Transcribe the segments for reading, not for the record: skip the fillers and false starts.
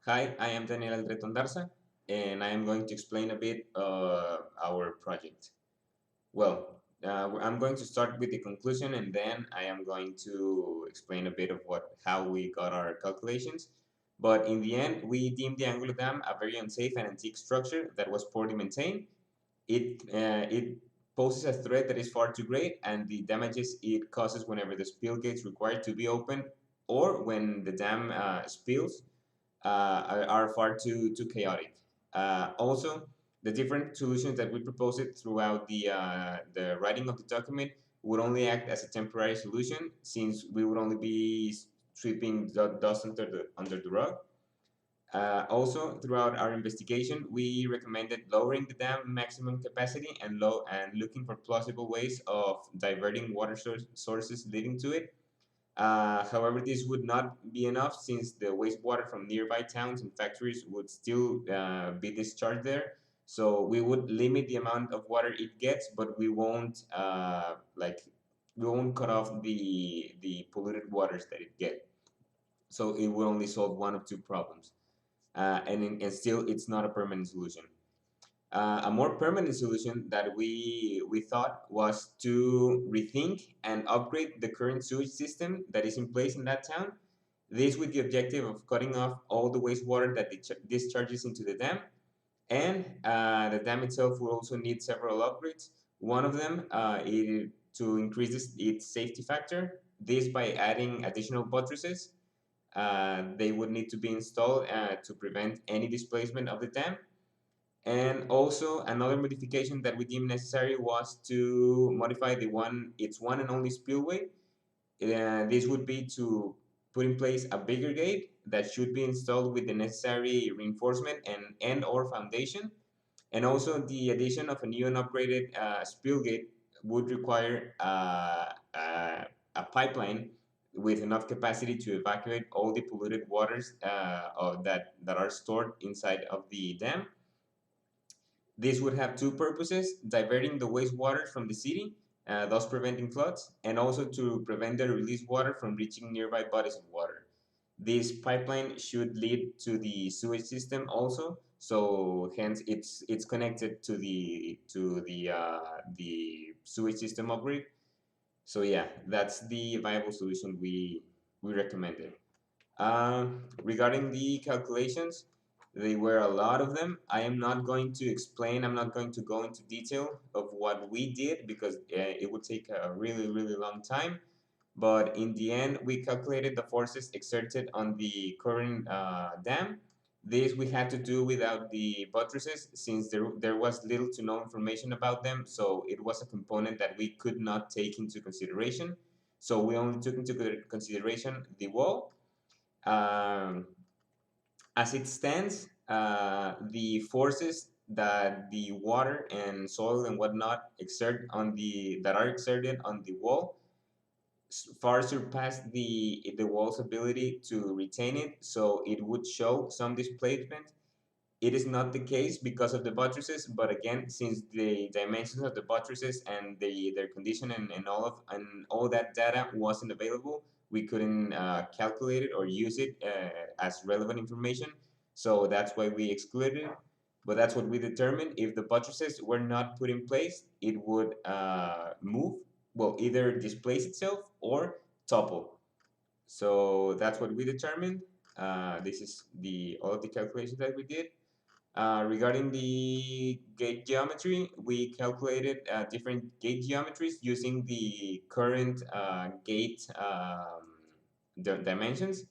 Hi, I am Daniel Aldrete Ondarza, and I am going to explain a bit our project. I'm going to start with the conclusion, and then I am going to explain a bit of how we got our calculations. But in the end, we deemed the Angular Dam a very unsafe and antique structure that was poorly maintained. It poses a threat that is far too great, and the damages it causes whenever the spill gates required to be opened or when the dam spills are far too chaotic. Also, the different solutions that we proposed throughout the writing of the document would only act as a temporary solution since we would only be sweeping the dust under the rug. Also, throughout our investigation, we recommended lowering the dam maximum capacity and looking for plausible ways of diverting water sources leading to it. However, this would not be enough since the wastewater from nearby towns and factories would still be discharged there. So we would limit the amount of water it gets, but we won't cut off the polluted waters that it gets. So it will only solve one of two problems, and still it's not a permanent solution. A more permanent solution that we thought was to rethink and upgrade the current sewage system that is in place in that town. This with the objective of cutting off all the wastewater that discharges into the dam, and the dam itself will also need several upgrades. One of them is to increase its safety factor. This by adding additional buttresses. They would need to be installed to prevent any displacement of the dam, and also another modification that we deemed necessary was to modify its one and only spillway. This would be to put in place a bigger gate that should be installed with the necessary reinforcement and/or foundation. And also the addition of a new and upgraded spill gate would require a pipeline with enough capacity to evacuate all the polluted waters that are stored inside of the dam. This would have two purposes: diverting the wastewater from the city, thus preventing floods, and also to prevent the released water from reaching nearby bodies of water. This pipeline should lead to the sewage system also, so hence it's connected to the sewage system upgrade. So yeah, that's the viable solution we recommended. Regarding the calculations, they were a lot of them. I'm not going to go into detail of what we did because it would take a really, really long time. But in the end, we calculated the forces exerted on the current dam. This we had to do without the buttresses since there was little to no information about them. So it was a component that we could not take into consideration. So we only took into consideration the wall. um, as it stands, the forces that the water and soil and whatnot exert on the that are exerted on the wall far surpass the wall's ability to retain it, so it would show some displacement. It is not the case because of the buttresses, but again, since the dimensions of the buttresses and their condition and all that data wasn't available, we couldn't calculate it or use it as relevant information. So that's why we excluded it. But that's what we determined. If the buttresses were not put in place, it would move, well, either displace itself or topple. So that's what we determined. This is the all of the calculations that we did. Regarding the gate geometry, we calculated different gate geometries using the current gate dimensions.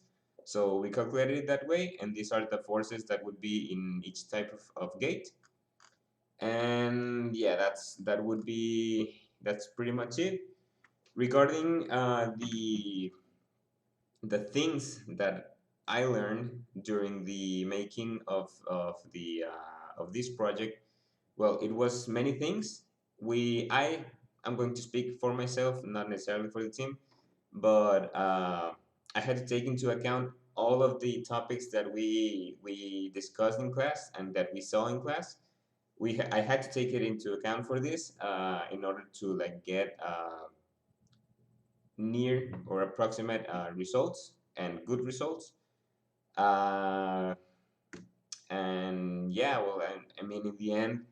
So we calculated it that way, and these are the forces that would be in each type of gate. And yeah, that's pretty much it. Regarding the things that I learned during the making of this project, well, it was many things. I am going to speak for myself, not necessarily for the team, but I had to take into account all of the topics that we discussed in class and that we saw in class. I had to take it into account for this in order to like get near or approximate results and good results. Uh, yeah, well, I mean, in the end,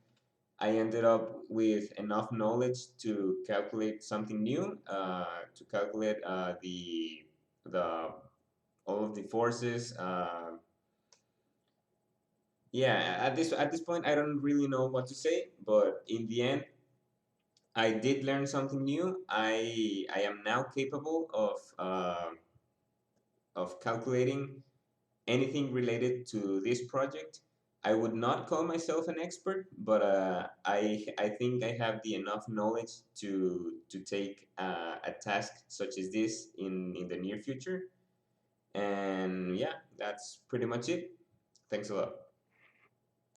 I ended up with enough knowledge to calculate something new, to calculate the all of the forces. Yeah, at this point, I don't really know what to say, but in the end, I did learn something new. I am now capable of calculating anything related to this project. I would not call myself an expert, but I think I have the enough knowledge to take a task such as this in the near future. And yeah, that's pretty much it. Thanks a lot.